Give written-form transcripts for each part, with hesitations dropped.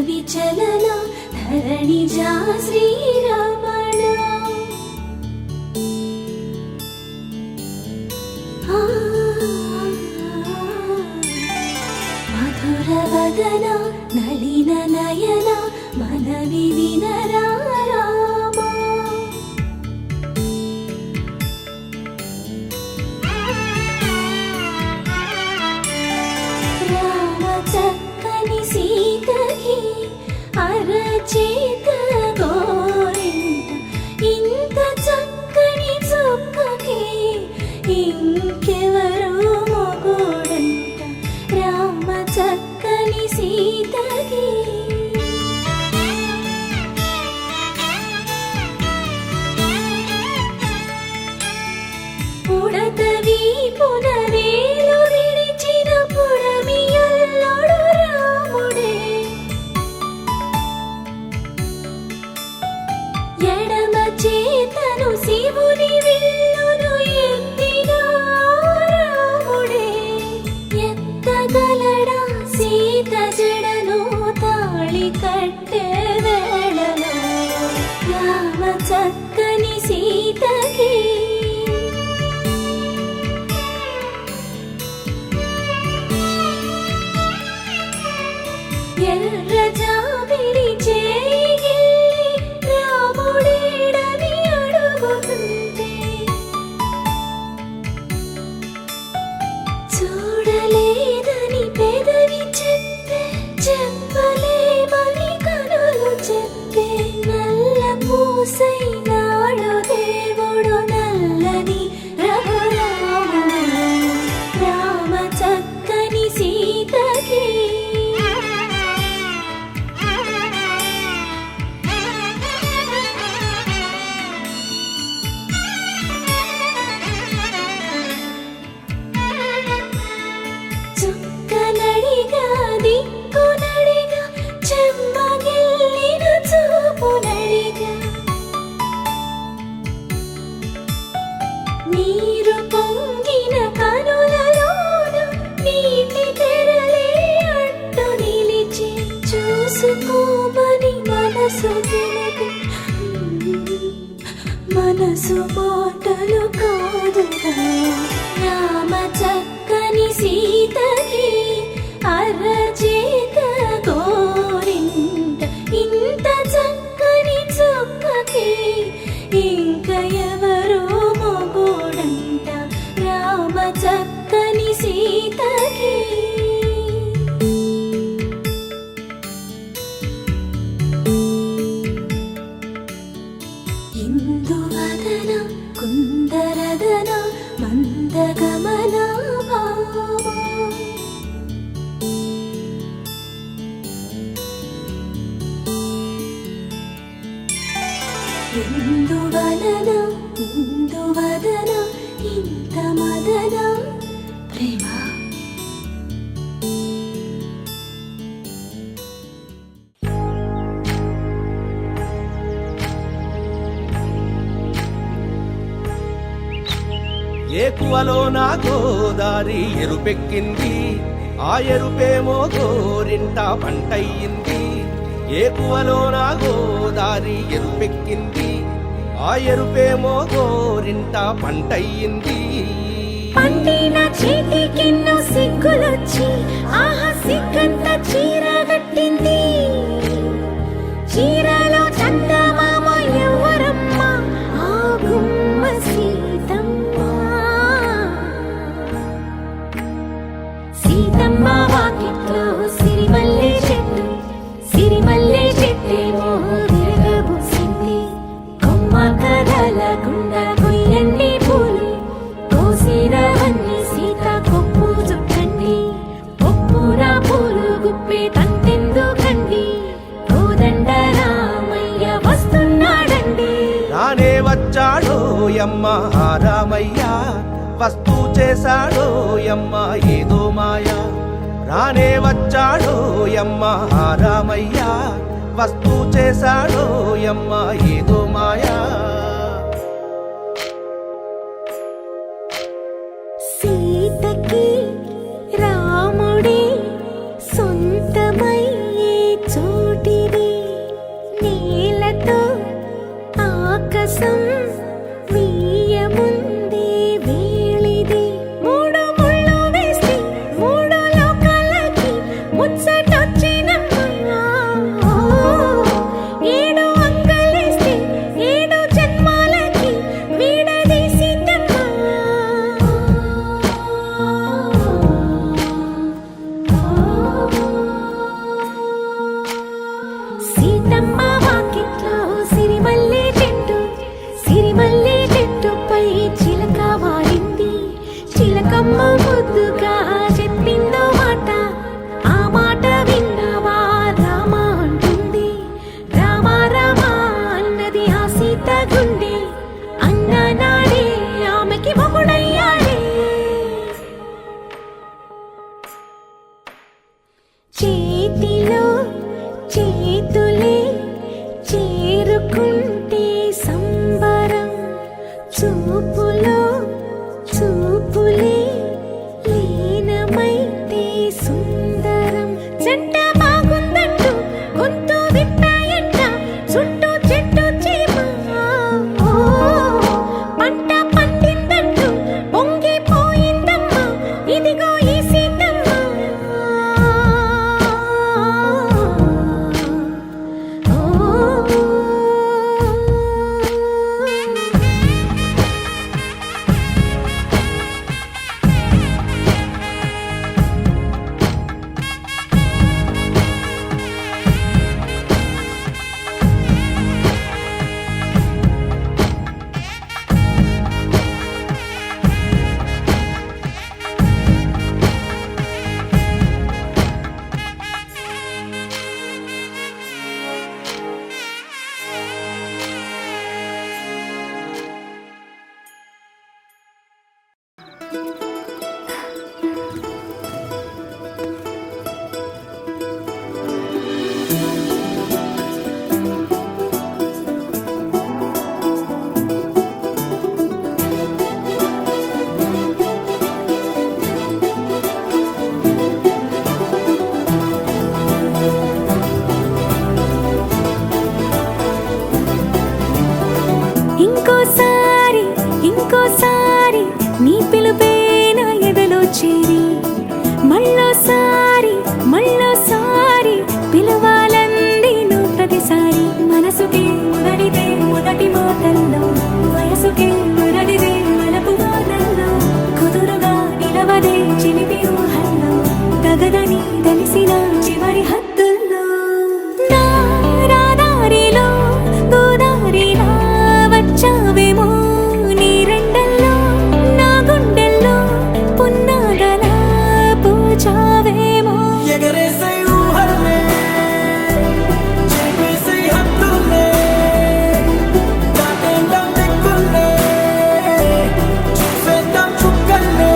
విచలన ధరణిజా శ్రీరమణ మధుర వదన నళిన నయన మనవి వినరా అరచేత గోరింట ఇంత చక్కని చుక్కకి ఇంకెవరు మొగుడంట రామ చక్కని సీతకి పుడతవి పునవేలు విడిచిన పుడమియల్లోడు రాముడే ఎడమ చేతను శివుని విల్లును ఎత్తిన రాముడే ఎత్తగలడా సీత జడను తాళి కట్టే వేళలో రామ చక్కని సీతకి ఎర్ర జాబిలి చేయి రాముడేడని అడుగుతుంటే చూడలేదని పెదవి చెప్పే చెప్పలేమని కనులు చెప్పే నల్ల పూసైనాడు దేవుడు నల్లని రఘురాముడు రామ చక్కని సీతకి చుక్కనడిగా దిక్కునడిగా చెమ్మగిల్లిన చూపునడిగా నీరు పొంగిన కనులలోన నీటి తెరలే అడ్డు నిలిచి చూసుకోమని మనసు తెలిపి మనసు మాటలు కాదుగా రామ చక్కని సీతకి అరచేత గోరింట ఇంత చక్కని చుక్కకి ఇంక ఎవరు మొగుడంట రామ చక్కని సీతకి ఇందువదన కుందరదన మందగమన ఇందువలన ఇందువదన ఇంత మదన ప్రేమ ఏకువలో నా గోదారి ఎరుపెక్కింది ఆ ఎరుపేమో గోరింట పంటయ్యింది ఏకువలో నా గోదారి ఎరుపెక్కింది ఆ ఎరుపేమో గోరింట పంటయ్యింది పండిన చేతికెన్నో సిగ్గులొచ్చి ఆహా సిగ్గంత చీర కట్టింది చీరలో చందమామ ఎవరమ్మ ఆ గుమ్మ సీతమ్మ సీతమ్మ వాకిట్లో సిరిమల్లె చెట్టు సిరిమల్లె చెట్టేమో తిరగబూసింది కొమ్మ కదలకుండా కొయ్యండి పూలు కోసిరవన్నీ సీత కొప్పు చుట్టండి కొప్పున పూలు గుప్పే తంతెందుకండి కోదండ రామయ్య వస్తున్నాడండి రానే వచ్చాడో యమ్మ రామయ్య వస్తూ చేశాడో యమ్మ ఏదో మాయా రానే వచ్చాడో యమ్మ రామయ్య వస్తూ చేశాడో యమ్మ ఏదో మాయా సీతకి రాముడే సొంతమయ్యే చోటు అమ్మ ముద్దుగా చెప్పిందో మాట, ఆ మాట విన్నవా రామ అంటుంది. రామ రామ అన్నది ఆ సీత గుండె, అన్న నాడే ఆమెకి మొగుడయ్యాడే. చేతిలో చేతులే చేరుకుంటే సంబరం, చూపులో చూపులే లీనమైతే సుందరం. జంట బాగుందంటూ గొంతు విప్పాయంట, చుట్టూ చెట్టు చీమ. ఓ, పంట పండిందంటూ పొంగిపోయిందమ్మా, ఇదిగో ఈ సీతమ్మ. ఇంకోసారి ఇంకోసారి నీ పిలుపే నా ఎదలో చేరి, మళ్ళోసారి మళ్ళోసారి పిలవాలంది నువ్వు ప్రతిసారి. మనసుకే మొదటిదే మొదటి మాటల్లో, వయసుకే మొదటిదే మలపు మాటల్లో, కుదురుగా నిలవదే చిలిపి ఊహల్లో, తగదని తెలిసిన చివరి హద్దుల్లో. నా రాదారిలో గోదారిలా వచ్చావేమో నీ రెండల్లో, నా గుండెల్లో పున్నాగలా పూచావేమో. ఎగరేసే ఊహల్లే చేసే హద్దుల్లే, దాటేద్దాం దిక్కుల్లే, చూసేద్దాం చుక్కల్లే.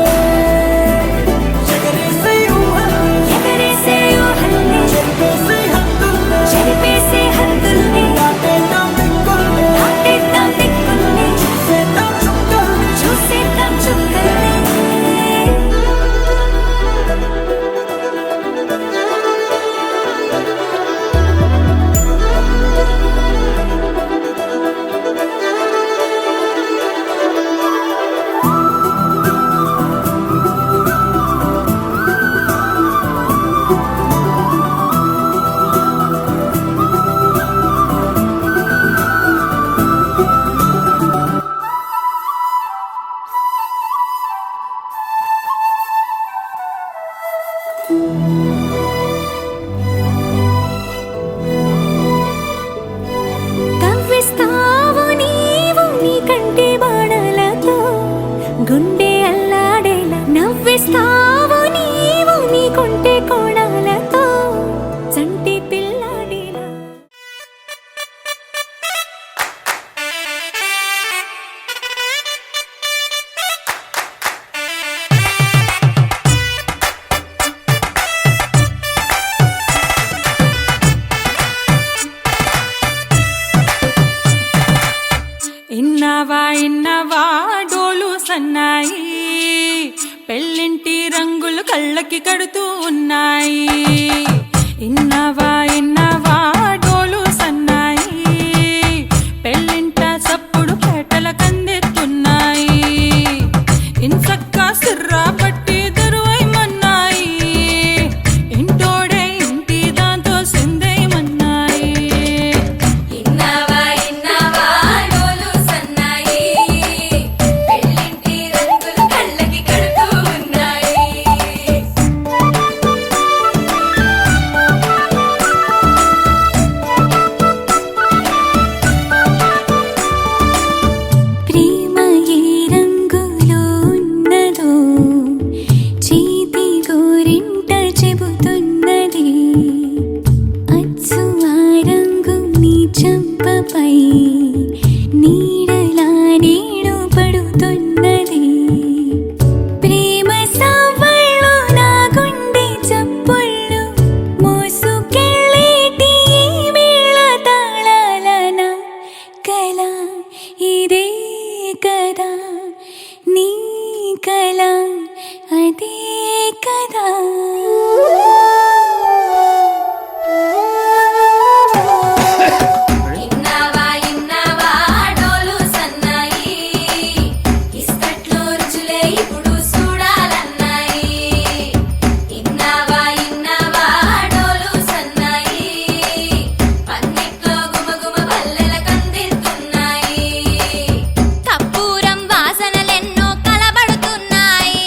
ఎగరేసే ఊహల్లే ఎగరేసే ఊహల్లే చేసే హద్దుల్లే, చెరిపేసే హద్దుల్ని, దాటేద్దాం దిక్కుల్లే, దాటేద్దాం దిక్కుల్ని, చూసేద్దాం చుక్కల్లే. చూసేద్దాం చుక్కల్ని. కవ్విస్తావు నీవు నీ కంటి బాణలతో, గుండె అల్లాడేలా నవ్విస్తావు నీవు నీ కొంటె కోణాలతో, చంటి పిల్లాడిలా. ఇన్నవా ఇన్నవా డోలు సన్నాయి, పెళ్ళింటి రంగులు కళ్ళకి కడుతూ ఉన్నాయి. ఇన్నవా ఇన్నవా డోలు సన్నాయి, పెళ్ళింట చప్పుడు పేటల కందెత్తున్నాయి. ఇన్సక్క సిర్రా పట్టి దరువైమన్నాయి, ఇంటోడే ఇంటి దాంతో సిందేయమన్నాయి. ఇన్నవా ఇన్నవా డోలు సన్నాయి, పెళ్ళింటి రంగులు కళ్ళకి కడుతూ ఉన్నాయి. ప్రేమ ఏ రంగులో ఉన్నదో ఇప్పుడు చూడాలన్నాయి. ఇన్నావా ఇన్నావా డోలు సన్నాయి, పందిట్లో గుమగుమ పల్లెల కందిస్తున్నాయి. కప్పూరం వాసనలెన్నో కలబడుతున్నాయి,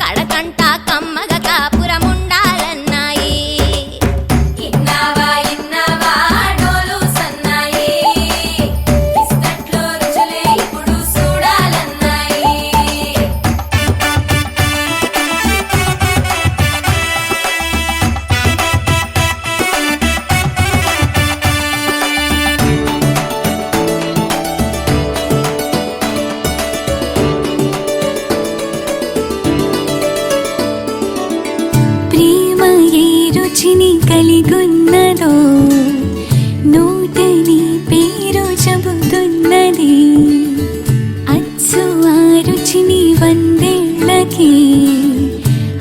కడకంట కమ్మగ కాపురం ఉండాలన్నాయి. ఇన్నావా ఇన్నావా డోలు సన్నాయి, ఇస్తట్లో రుచులే ఇప్పుడు చూడాలన్నాయి. ప్రేమ ఏ రుచిని కలిగున్నదో నోటని పేరు చెబుతున్నది. అచ్చు ఆ రుచిని వందేళ్ళకి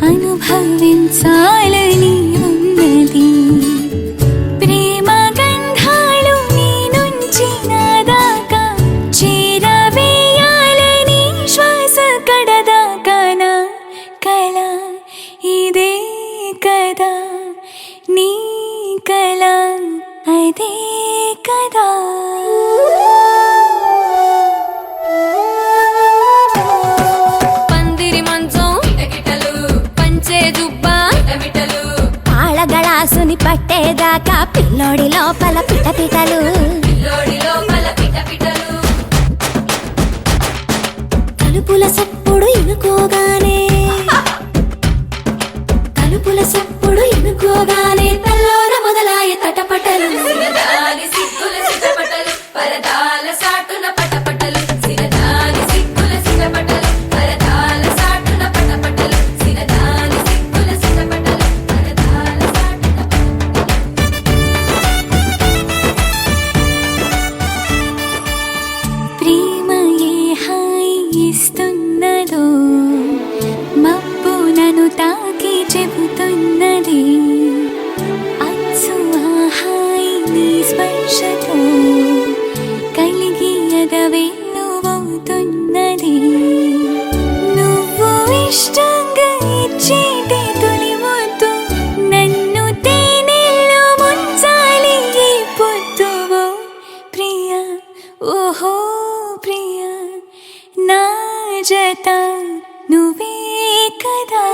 అనుభవించాలని ఉన్నది. ప్రేమ గంధాలు నీ నుంచి నా దాకా చేరవేయాలని శ్వాస కడదాకా నా కళ ఇదే కదా, నీ కళ అదే కదా. పందిరి మంచం కిటకిటలు, పంచే జుబ్బా మిటమిటలు, పాళగళాసుని పట్టేదాకా పిల్లోడి లోపల పిటపిటలు. పిల్లోడి లోపల పిటపిటలు. తలుపుల సప్పుడు ఇనుకోగానే తలుపుల సప్పుడు ఇనుకోగానే తల్లోన మొదలాయ తటపటలు. సిరదాని సిగ్గుల సిటపటలు, పరదాల సాటున పటపటలు. సిరదాని సిగ్గుల సిటపటలు, పరదాల సాటున పటపటలు. సిరదాని సిగ్గుల సిటపటలు, పరదాల సాటున ప్రేమ ఏ హాయి ఇస్తున్నదో మబ్బు నన్ను తాకి చెబుతున్నది. అచ్చు ఆ హాయి నీ స్పర్శతో కలిగి ఎదవెన్నువవుతున్నది. నువ్వు ఇష్టంగా ఇచ్చేటి తొలి ముద్దు నన్ను తేనెల్లో ముంచాలి ఈ పొద్దువో ప్రియా, ఓహో ప్రియా, నా జత నువ్వే కదా.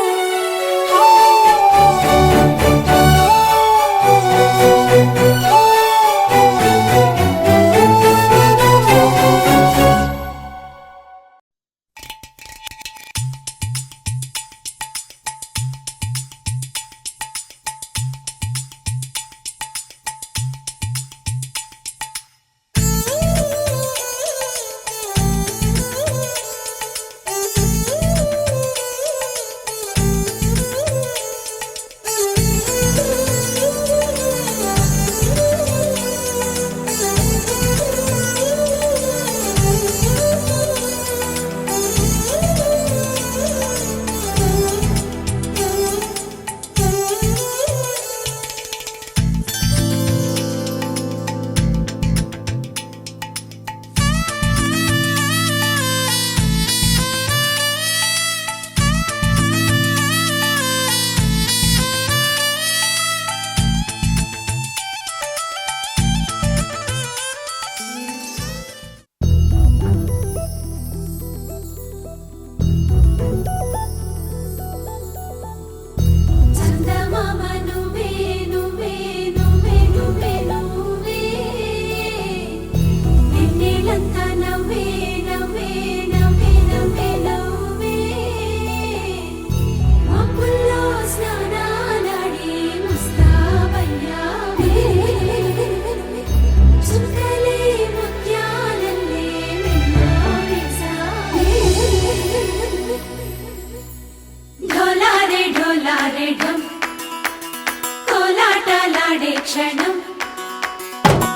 క్షణం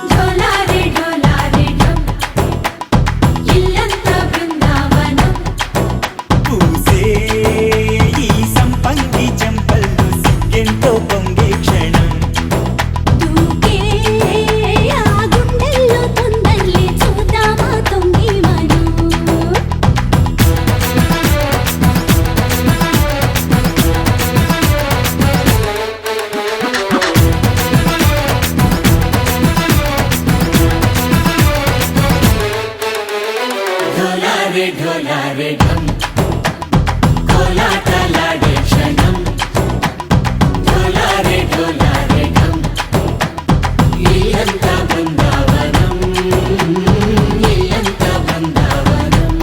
డోలారే డోలారే డోం ఇల్లంతా బృందావనం పూసే ఈ సంపంగి చెంపల్లో సిగ్గెంతో పొంగే క్షణం దూకే ఆ గుండెల్లో తొందరలే చూద్దామా తొంగి మనం కోలాటలాడే క్షణం ఢోలారే ఢోలారే ఢం ఇల్లంతా బృందావనం ఇల్లంతా బృందావనం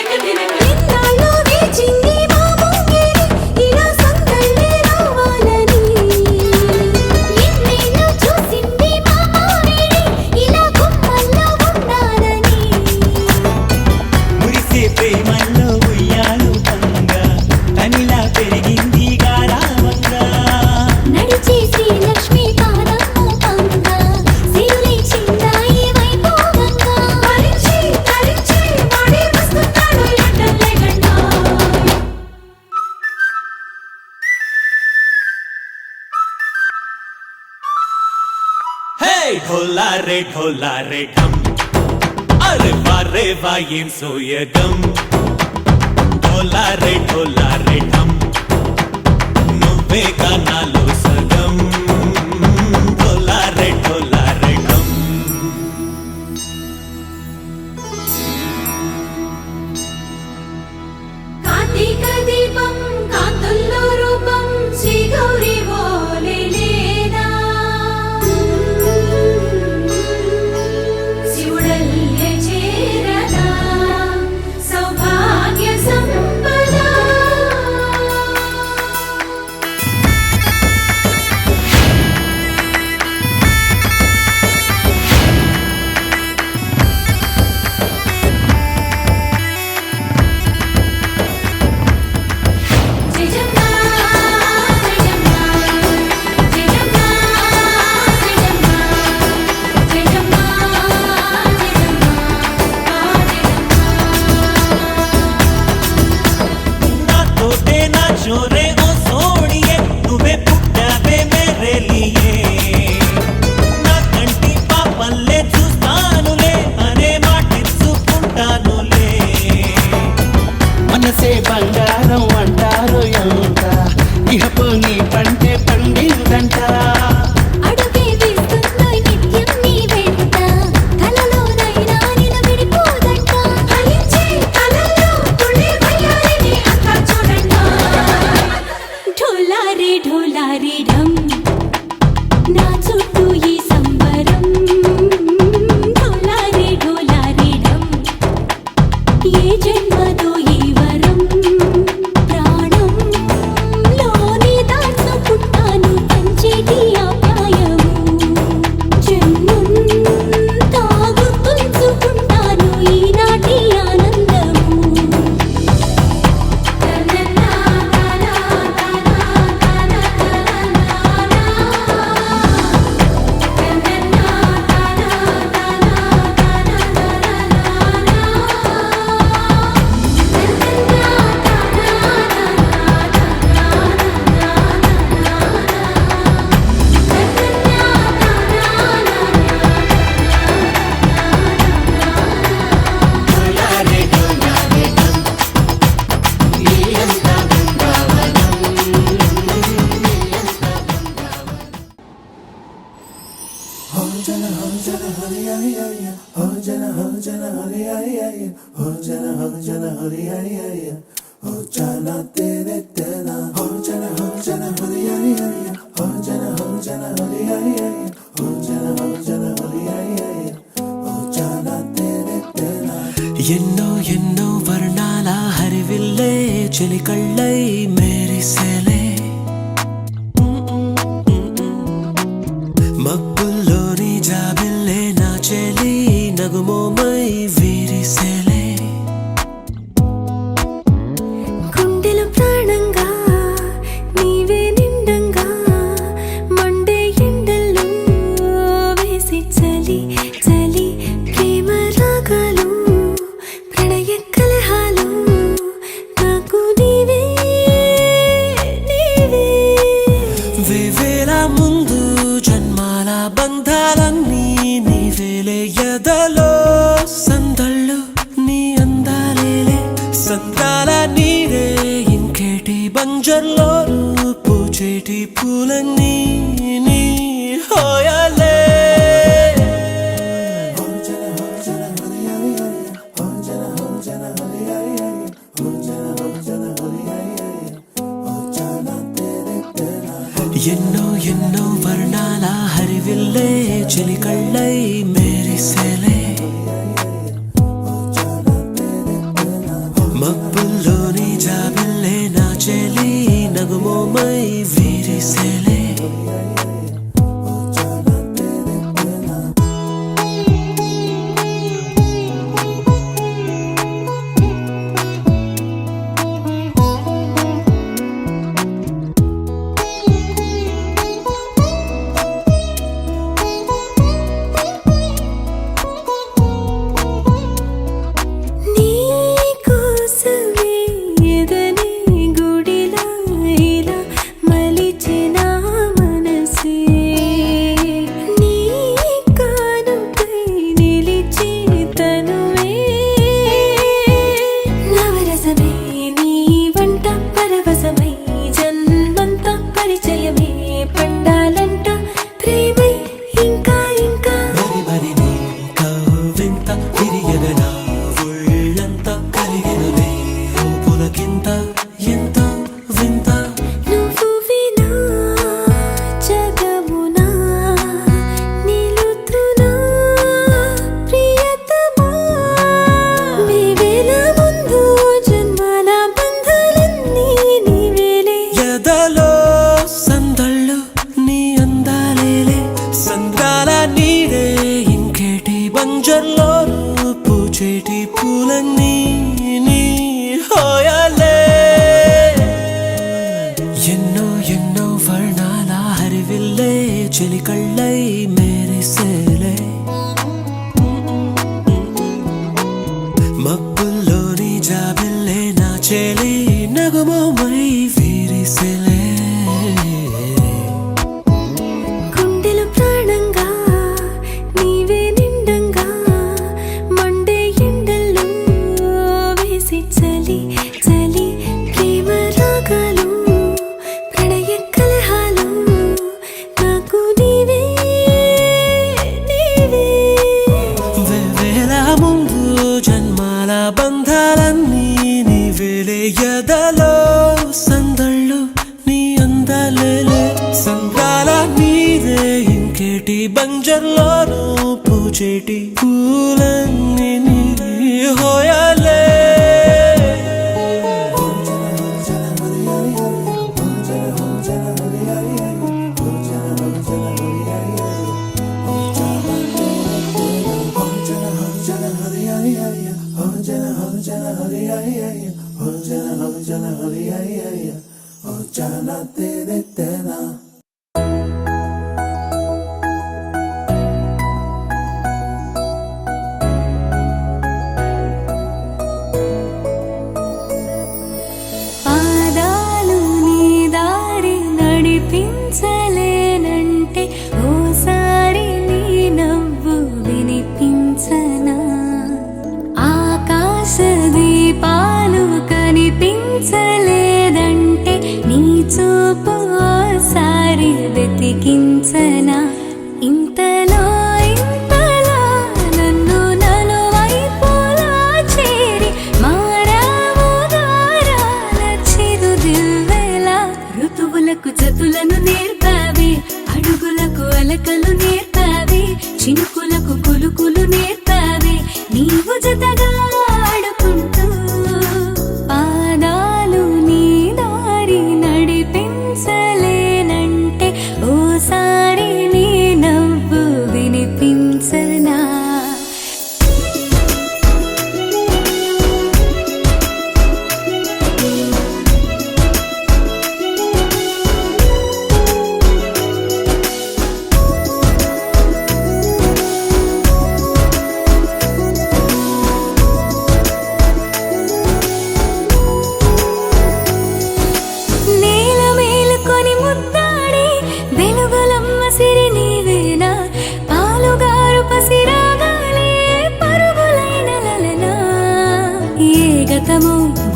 ఎన్నాళ్ళో వేచింది మా ముంగిరి ఇలా సందళ్ళే రావాలని ఎన్నేళ్ళు చూసింది మా మామిడి ఇలా గుమ్మల్లో ఉండాలని మురిసే ప్రేమల్లో ఉయ్యాలు పంగా తనిలా పెరిగింది గారావంగా నడిచే శ్రీలక్ష్మి పాదము పంగ సిరులే చిందాయి వైభోగంగా తరించి తరించి వాడే వస్తున్నాడు ఎట్టలే గండా హే ఢోలారే ఢం అరే వా ఏం సోయగం ఢోలారే ఢం నువ్వే గానాలో సగం ఢోలారే ఢం కార్తీక దీపం కాంతుల్లో రూపం శ్రీ గౌరీ ఓలే లేదా శివుడల్లే చేరదా సౌభాగ్య సంపద జయజమ్మా జయజమ్మా జయజమ్మా జయజమ్మా జయజమ్మా నాతోటే నా చోరే ఓ సోడియే నువ్వే పుట్టావే మేరే లియే నా కంటి పాపల్లే చూస్తానులే అనే మాటిచ్చుకుంటానులే మనసే బంగారం అంటారు ఎంత ఇహపు నీ పంటే పండిందంట అడుగే వేస్తున్నాయి నిత్యం నీ వెంట కలలోనైనా నిలబడిపోదంట ఫలించే కలల్లో తుళ్ళి వయ్యారిని అంతా చూడండి ఢోలారే ఢం నా చుట్టూ ఈ సంబరం ఢోలారే ఢం ఏ జన్మదో ఈ వరం ప్రాణంలోనే దాచుకుంటాను పంచేటి ఆప్యాయము జన్మంతా గుర్తుంచుకుంటాను ఈనాటి ఆనందము ఎన్నో ఎన్నో వర్ణాల హరివిల్లే చెలికళ్ళై మేరిసేలే మబ్బుల్లోని జాబిల్లే నా చెలి నగుమోమై వీరిసేలే గుండెలో ప్రాణంగా నీవే నిండంగా మండే ఎండల్లో వేసి చలి చలి ప్రేమ రాగాలు పూలన్నీ నీ హోయాలే ఎన్నో ఎన్నో వర్ణాల హరివిల్లే చెలికళ్ళై మేరిసేలే మబ్బుల్లోని జాబిల్లే నా చెలి నగుమోమై వీరిసేలే పూచేటి పూలన్నీ నీ హోయాలే ఎన్నో ఎన్నో వర్ణాల హరివిల్లే చెలికళ్ళై మేరిసేలే మబ్బుల్లోని జాబిల్లే నా చెలి నగుమోమై వీరిసేలే బంధాలన్నీ నీవేలే ఎదలో సందళ్ళు నీ అందాలేలే సంద్రాల నీరే ఇంకేటి బంజర్లోనూ పూచేటి పూలన్నీ నీ హోయాలే పాదాలు నీ దారి నడిపించలేనంటే ఓసారి నీ నవ్వు వినిపించనా ఆకాశ దీపాలు కనిపించలేదంటే నీ చూపు ఓసారి వెతికించనా ఇంతలో ఇంతలా నన్ను నలువైపులా చేరి మారావు గారాల చిరుదివ్వెలా ఋతువులకు జతులను నేర్పావే అడుగులకు అలకలు నేర్పావే చినుకులకు కులుకులు నేర్పావే నీవు జతగా ఆడుకుంటూ పాదాలు నీ దారి నడిపించలేనంటే ఓసారి నీ నవ్వు వినిపించనా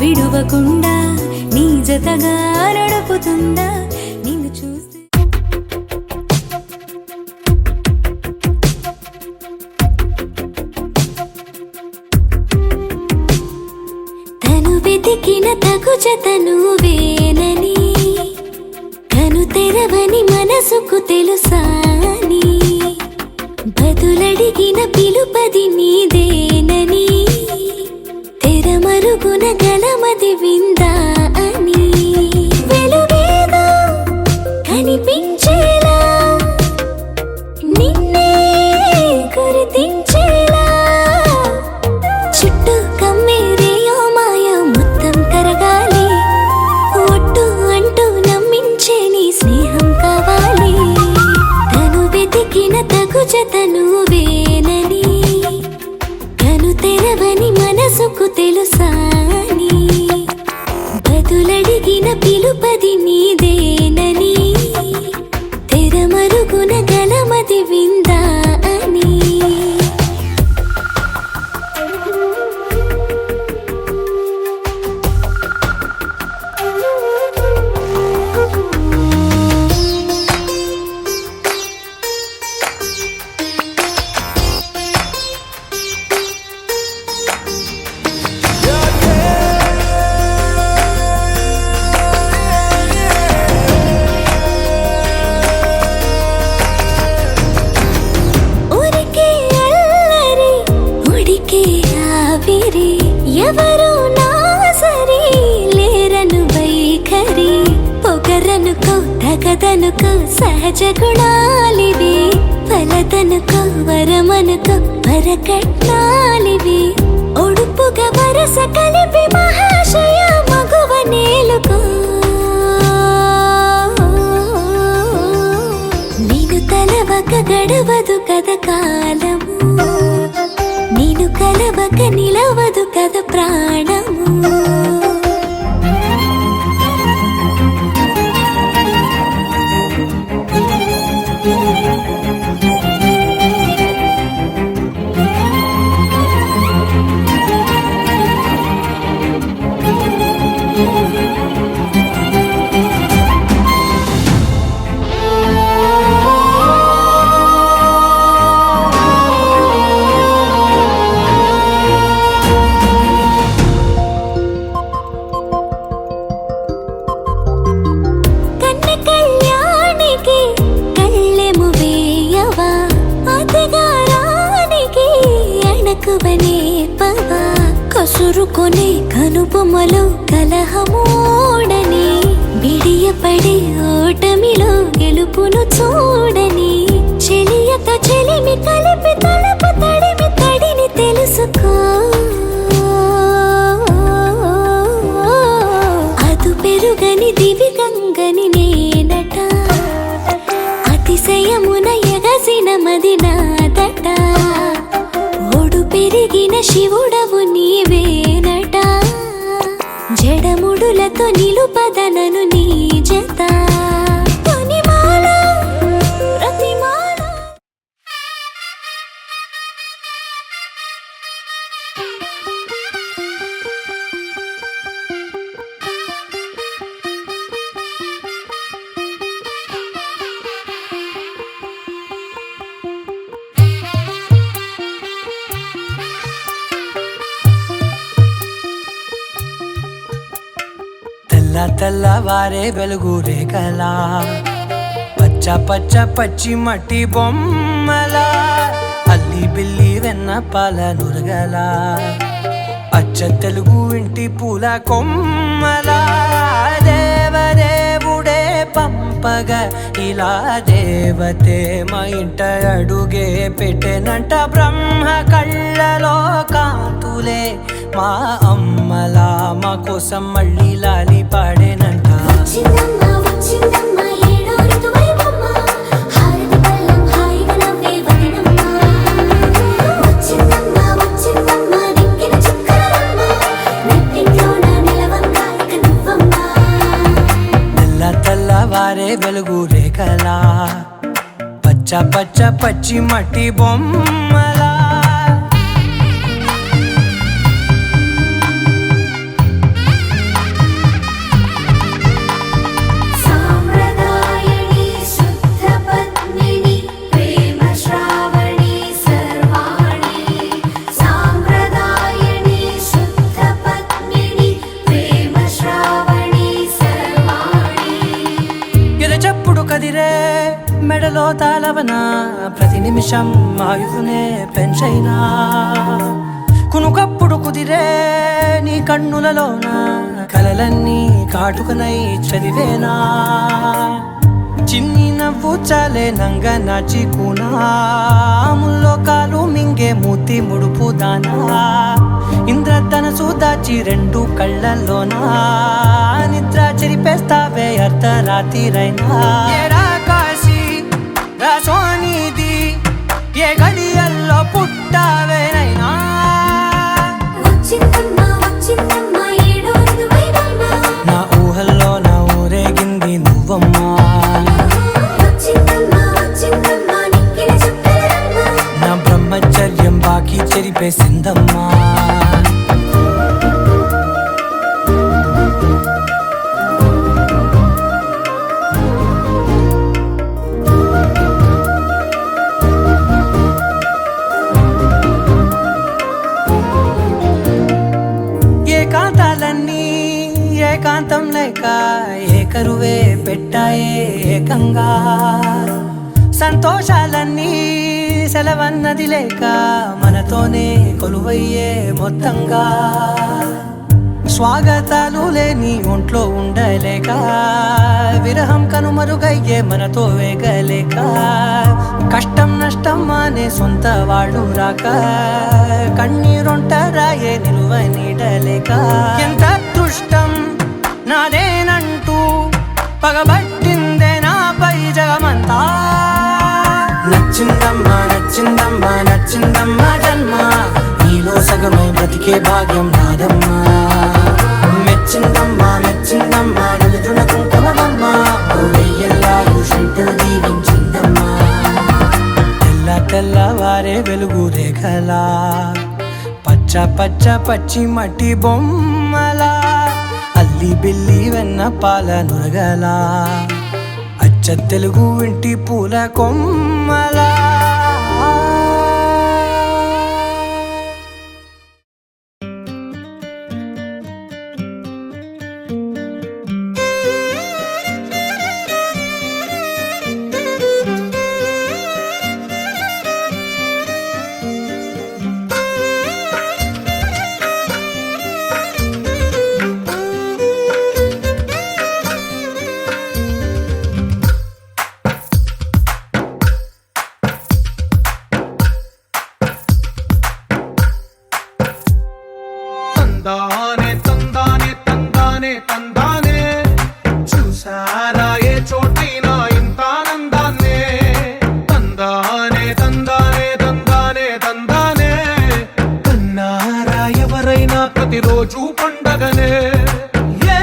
విడువకుండా నీ జతగా నడుపుతుందా నిన్ను చూస్తే వెతికిన తగు జత నువ్వేనని కను తెరవని మనసుకు తెలుసాని బదులడిగిన పిలుపది నీదేనని తెరమరుగున గలమది విందా అని వెలుగేదో కనిపించేలా నిన్నే గుర్తించేలా చుట్టూ కమ్మేరేయో మాయ మొత్తం కరగాలి ఒట్టు అంటూ నమ్మించే నీ స్నేహం కావాలి తను వెతికిన తగు జత నువ్వేనని కను తెరవని మనసుకు తెలుసాని బదులడిగిన పిలుపది నీదేనని తెరమరుగున గలమది విందా అని ఊరికే అల్లరి ఉడికే ఆవిరి ఎవరు నా సరి లేరను వైఖరి పొగరనుకో తగదనుకో సహజ గుణాలివి ఫలదనుకో వరమనుకో వరకట్నాలివి ఒడుపుగా వరస కలిపి మహాశయ మగువ నేలుకో నేను తలవక గడవదు కద కాలము నేను కలవక నిలవదు కద ప్రాణము కన్న కళ్యాణికి కళ్ళెము వేయవా అతగారానికి అణకువనే పవా కసురుకొనే కనుబొమ్మలో కలహమూడని బిడియపడే ఓటమిలో గెలుపును చూడని చెలియత చెలిమి కలిపి తలపు తడిమి తడిని తెలుసుకో అదు పెరుగని దివి గంగని నేనట అతిశయమున ఎగసిన మది నాదట ఒడు పెరిగిన శివుడవు నీవేనట జడముడులతో నిలుపదనను నీ జత తొనిమాల ప్రతిమాల తెల్లవారే వెలుగు రేఖలా పచ్చ పచ్చ పచ్చి మట్టి బొమ్మలా అల్లి బిల్లి వెన్న పాల నురగలా అచ్చ తెలుగు ఇంటి పూల కొమ్మలా దేవదేవుడే పంపగా ఇలా దేవతే మా ఇంట అడుగే పెట్టెనంట బ్రహ్మ కళ్ళలో కాంతులే మా అమ్మలా మా కోసం మళ్ళీ లాలి పాడేనంట వచ్చిందమ్మ వచ్చిందమ్మ ఏడో ఋతువైవమ్మ హారతి పళ్ళం హాయిగా నవ్వే వదినమ్మ వచ్చిందమ్మ వచ్చిందమ్మ దిక్కిన చుక్కలమ్మ నెట్టింట్లోన నిలవంగా ఇక నువ్వమ్మ తెల్లవారే వెలుగు రేఖలా పచ్చ పచ్చ పచ్చి మట్టి బొమ్మలా సాంప్రదాయని శుద్ధ పద్మిని ప్రేమ శ్రావణి సర్వాణి సాంప్రదాయని శుద్ధ పద్మిని తాళవన ప్రతి నిమిషం ఆయువునే పెంచైనా కునుకప్పుడు కుదిరే నీ కన్నులలోన కలలన్నీ కాటుకనై చదివేనా చిన్ని నవ్వు చాలే నంగ నాచి కూనాముల్లో కాలు మింగే మూతి ముడుపు దానా ఇంద్రధనసు దాచి రెండు కళ్ళల్లోనా నిద్ర చెరిపేస్తావే అర్ధరాత్రిరైనా ఏరా కాశీ రా సోనిది ఏ గడియల్లో పుట్టావేనైనా వచ్చిందమ్మా ఏడో ఋతువైనమ్మ నా ఊహల్లో నా ఊరేగింది నువ్వమ్మా వచ్చిందమ్మా నిక్కిన చుక్కలమ్మ నా బ్రహ్మచర్యం బాకీ చెరిపేసిందమ్మా ఏకాంతాలన్నీ ఏకాంతం లేక ఏకరువే పెట్టాయే ఏకంగా సంతోషాలన్నీ సెలవన్నది లేక మనతోనే కొలువయ్యే మొత్తంగా స్వాగతాలు లేని ఒంట్లో ఉండలేక విరహం కనుమరుగయ్యే మనతో వేగలేక కష్టం నష్టం అనే సొంత వాళ్ళు రాక కన్నీరొంటరాయే నిలువ నీడలేక ఎంత అదృష్టం నాదేనంటూ పగబట్టిందే నాపై జగమంతా నచ్చిందమ్మా నచ్చిందమ్మా నచ్చిందమ్మా జన్మ నీలో సగమై బ్రతికే భాగ్యం నాదమ్మా మెచ్చిందమ్మా మెచ్చిందమ్మా నిలుతున్న కుంకుమమ్మా వెయ్యల్లాలు శంకరు దీవించిందమ్మా తెల్ల తెల్లవారే వెలుగు రేఖలా పచ్చ పచ్చ పచ్చి మట్టి బొమ్మలా అల్లి బిల్లి వెన్న పాల నురగలా అచ్చ తెలుగు ఇంటి పూల కొమ్మలా తందానే తందానే తందానే తందానే చూసారా ఏ చోటైనా ఇంత ఆనందాన్నే తందానే తందానే తందానే తందానే కన్నారా ఎవరైనా ప్రతిరోజు పండగనే ఏ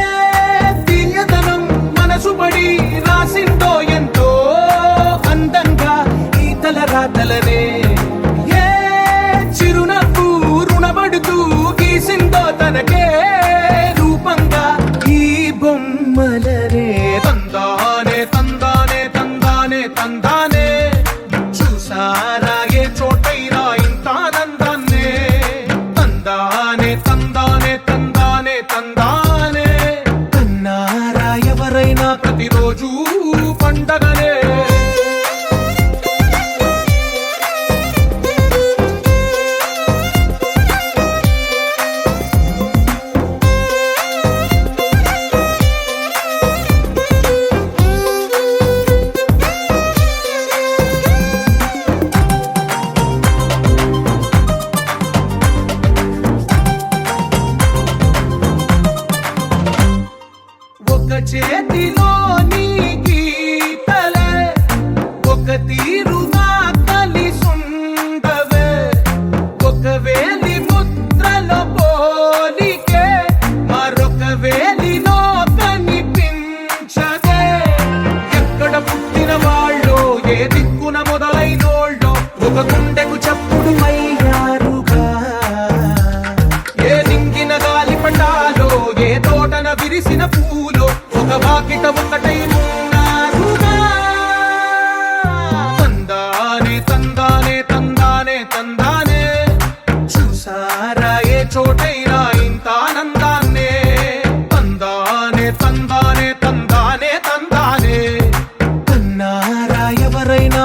తీయదనం మనసు పడి రాసిందో ఎంతో అందంగా ఈ తలరాతలనే ఏ చిరునవ్వు రుణపడుతూ గీసిందో తనకే రూపంగా ఈ బొమ్మలనే తందానే తందానే తందానే తందానే చూసారా ఏ చోటైనా ఇంత ఆనందాన్నే తందానే తందానే తందానే తందానే కన్నారా ఎవరైనా ప్రతిరోజు పండగనే ఒక చేతిలో నీ గీతలే ఒక తీరుగా కలిసుండవే ఒక వేలి ముద్రలో పోలికే మరొక వేలిలో కనిపించదే ఎక్కడ పుట్టిన వాళ్ళో ఏ దిక్కున మొదలైనోళ్ళో ఒక గుండెకు చప్పుడు అయ్యారుగా ఏ నింగిన గాలి పటాలో ఏ తోటన విరిసిన పూలో ఒక వాకిట ఒకటై ఉన్నారుగా తందానే తందానే తందానే తందానే చూసారా ఏ చోటైనా ఇంత ఆనందాన్నే తందానే తందానే తందానే తందానే కన్నారా ఎవరైనా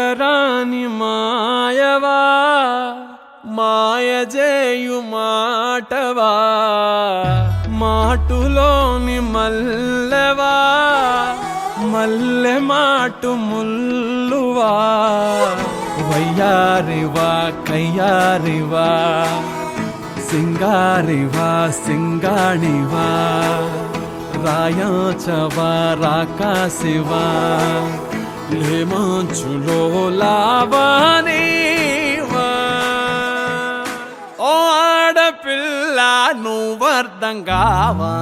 మాటరాని మాయవా మాయజేయు మాటవా మాటులోని మల్లెవా మల్లె మాటు ముల్లువా వయ్యారివా కయ్యారివా సింగారివా సింగాణివా రాయాచవా రాకాశివా లేమాంచులో లావానివా ఓ ఆడపిల్ల నువ్వర్థం కావా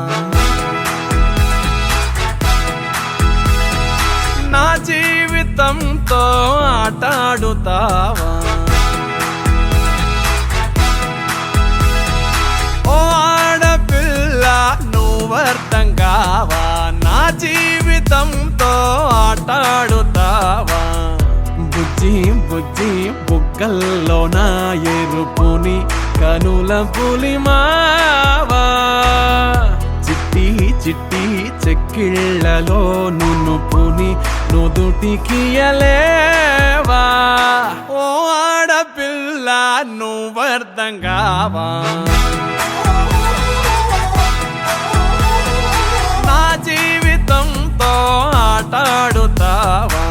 నా జీవితంతో ఆటాడుతావా ఓ ఆడపిల్ల నువ్వర్థం కావా నా జీవితంతో ఆటాడుతావా బుజ్జి బుజ్జి బుగ్గల్లో నా ఎరుపుని కనుల పులిమావా చిట్టి చిట్టి చెక్కిళ్ళలో నునుపుని నుదుటికియలేవా ఓ ఆడపిల్ల నువ్వర్థం కావా నా జీవితంతో ఆటాడుతావా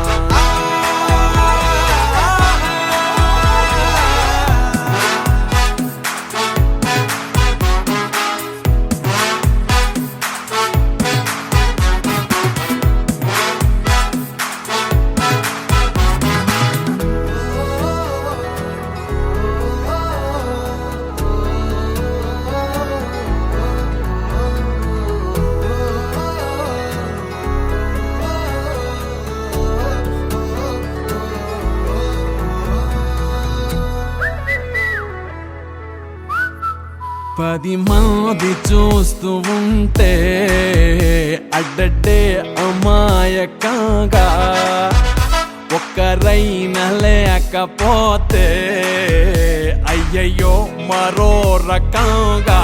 పది మంది చూస్తూ ఉంటే అడ్డడ్డే అమాయకంగా ఒక్కరైనా లేకపోతే అయ్యయ్యో మరో రకంగా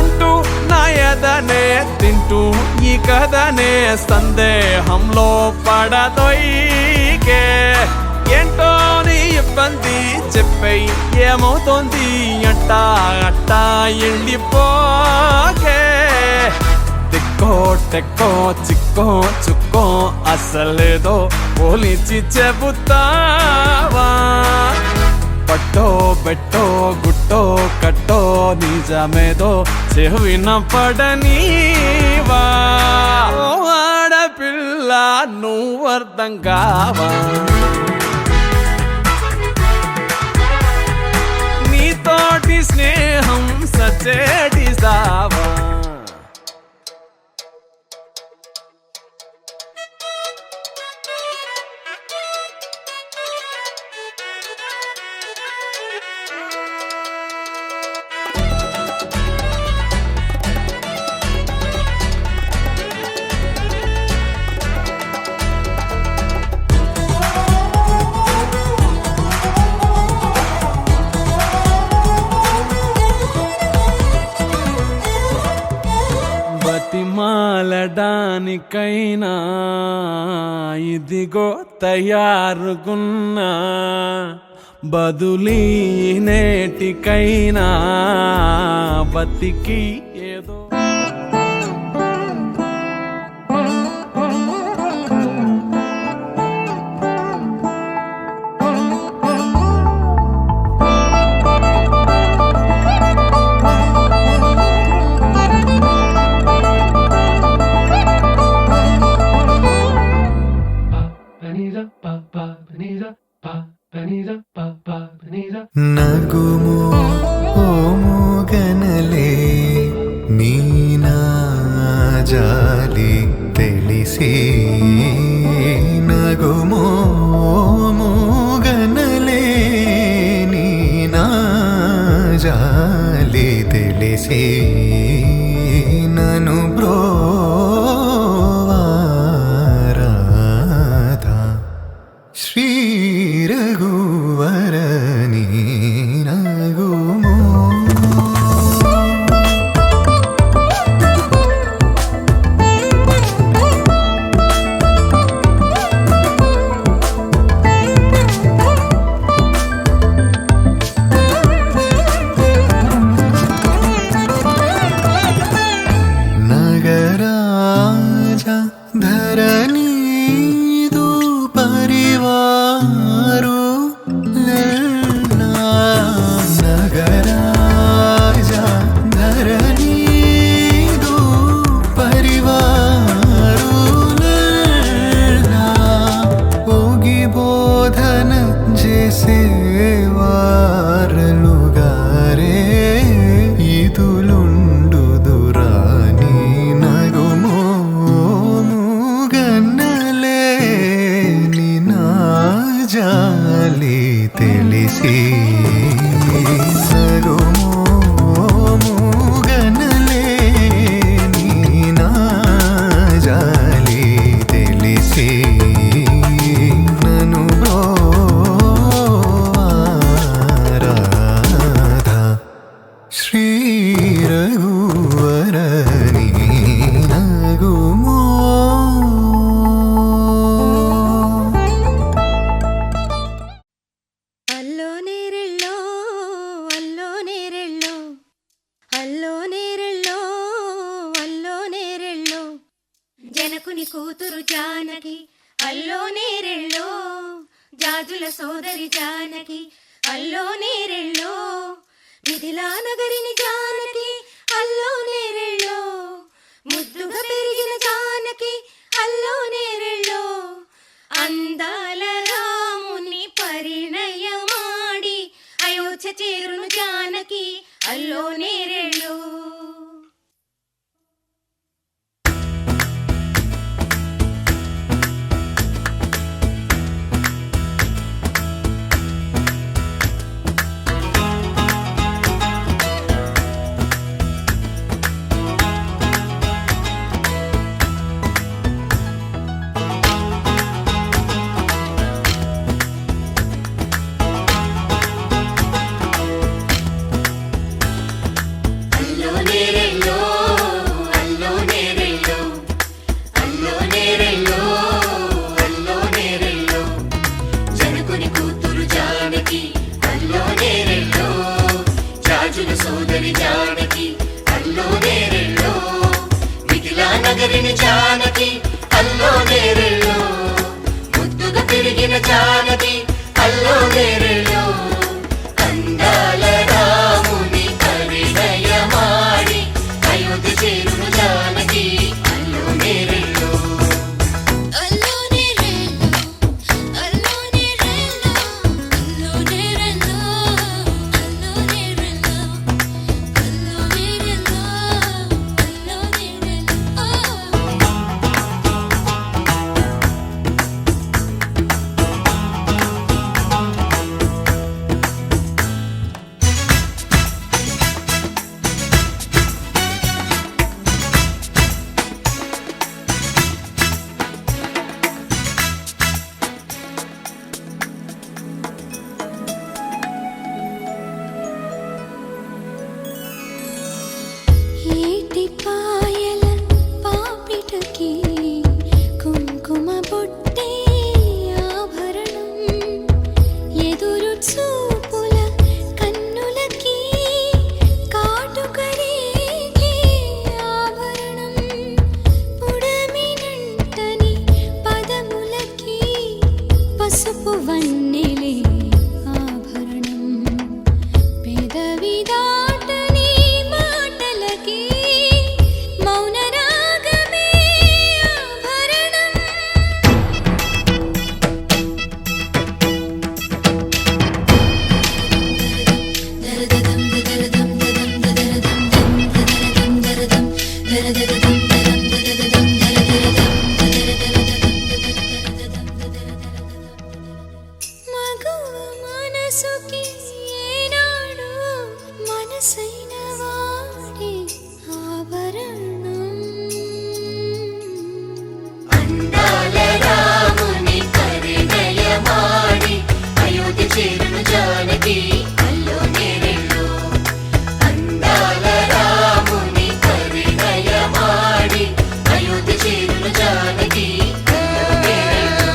ఉంటూ నా ఎదనే తింటూ ఈ కథనే సందేహంలో పడదొయ్యకే ఏంటో నీ ఇబ్బంది చెప్పేయ్ ఏమవుతోంది అట్టా అట్టా వెళ్ళిపోకే తిక్కో టెక్కో చిక్కో చుక్కో అసలేదో పోలిచి చెబుతావా పట్టో బెట్టో గుట్టో కట్టో నిజమేదో చెవిన పడనీవా ఓ ఆడపిల్ల నువ్వర్థం కావా నీతోటి స్నేహం సచేటి సావా బతిమాలడానికైనా ఇదిగో తయారుగున్నా బదులీ నేటికైనా బతికి ఏదో నగుము ఓముగనలే నీనా జాలి తెలిసి నగుము ఓముగనలే నీనా జాలి తెలిసి నను బ్రోవారాధా శ్రీ రఘువరని నగుమో జాలి తెలిసి సగుమోముగనలేని నా జాలి తెలిసి నను బ్రోవారాధ శ్రీ రఘువరని నగుమో అల్లో నేరెళ్ళో అల్లో నేరెళ్ళో అల్లో నేరెళ్ళో అల్లో నేరెళ్ళో జనకుని కూతురు జానకి అల్లో నేరెళ్ళో జాజుల సోదరి జానకి అల్లో నేరెళ్ళో మిథిలా నగరిని జానకి అల్లో నేరెళ్ళో ముద్దుగా పెరిగిన జానకి అల్లో నేరెళ్ళో అందాల రాముని పరిణయమాడి అయోధ్య చేరును జానకి అల్లో నేరెళ్ళో సోదరి జానకి అల్లో నేరెళ్ళో మిథిలా నగరిని జానకి అల్లో నేరెళ్ళో ముద్దుగా పెరిగిన జానకి అల్లో నేరెళ్ళో అందాల రాముని పరిణయమాడి అయోధ్య చేరును జానకి అల్లో నేరెళ్ళో అల్లో నేరెళ్ళో అల్లో నేరెళ్ళో అల్లో నేరెళ్ళో అల్లో నేరెళ్ళో అల్లో నేరెళ్ళో అల్లో నేరెళ్ళో ఏటి పాయల పాపిటకి కుంకుమ బొట్టే ఆభరణం ఎదురు చూపుల కన్నులకి కాటుకరేగే ఆభరణం పుడమినంటని పదములకి పసుపు వన్నెలే ఆభరణం పెదవి దాటని మాటలకి మౌన రాగమే ఆభరణం దరదం దరదం దరదం దరదం దరదం దరదం దరదం దరదం మగువ మనసుకి ఏనాడు మనసైన వాడే ఆభరణం అందాల రాముని పరిణయమాడి అయోధ్య చేరును జానకి అల్లో నేరెళ్ళో అందాల రాముని పరిణయమాడి అయోధ్య చేరును జానకి అల్లో నేరెళ్ళో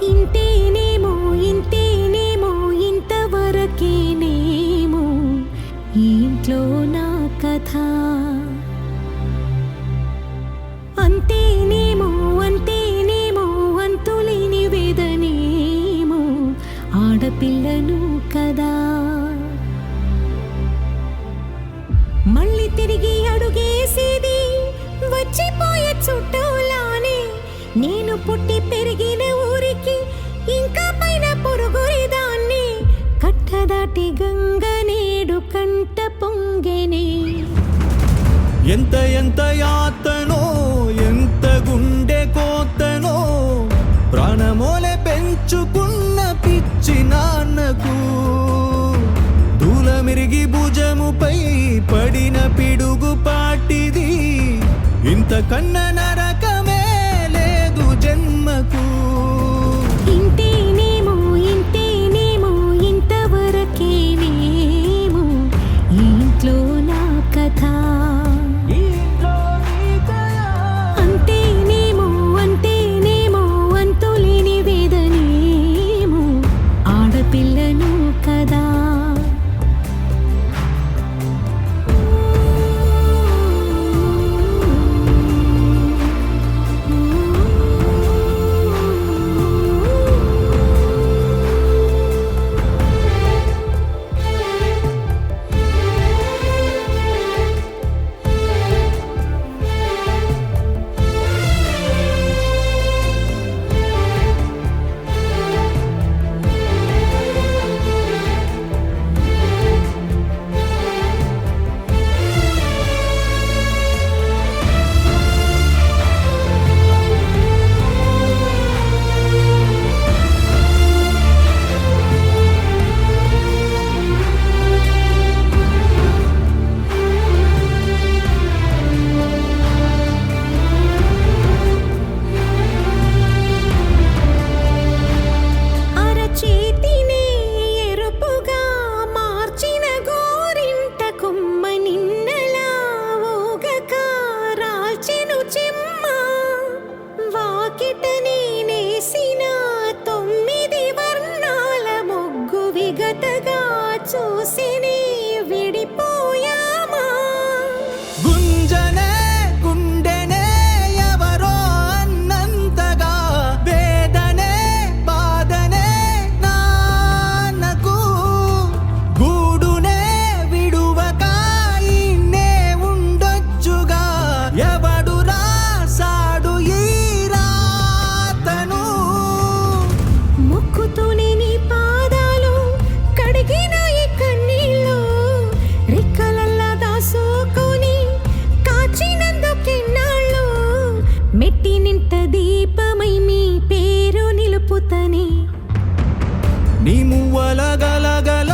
ఇంతేనేమో ఇంతేనేమో ఇంతవరకేనేమో ఈ ఇంట్లో నా కథ అంతేనేమో అంతేనేమో అంతులేని వేదనేమో ఆ ఆడపిల్లను కదా. మళ్ళీ తిరిగి అడుగేసేది వచ్చిపోయే చుట్టూలానే. నేను పుట్టి పెరిగిన ఊరికి ఇంకా పైన పొరుగురిదాన్ని. కట్టదాటి గంగ నేడు కంట పొంగెనే. ఎంత ఎంత యాతనో ఎంత గుండె కోతనో ప్రాణమోలే పెంచుకున్న పిచ్చి నాన్నకు దూలమిరిగి భుజముపై పడిన పిడుగు పాటిది. ఇంతకన్న నరకమే లేదు జన్మకు. ఇంతేనేమో ఇంతేనేమో ఇంతవరకేనేమో ఈ ఇంట్లో నా కథ. అంతేనేమో అంతేనేమో అంతులేని వేదనేమో ఆడపిల్లను కదా. చూసిని విడిపోయామా. గుంజనే గుండెనే ఎవరో అన్నంతగా వేదనే బాధనే నాన్నకు గూడునే విడువక ఇన్నే ఉండొచ్చుగా. ఎవడు రాసాడు ఈ రాతను. మొక్కుతూనే నీ పాదాలు కడిగిన మెట్టి నింట దీపమై మీ పేరు నిలుపుతని. నీ మువ్వల గలగల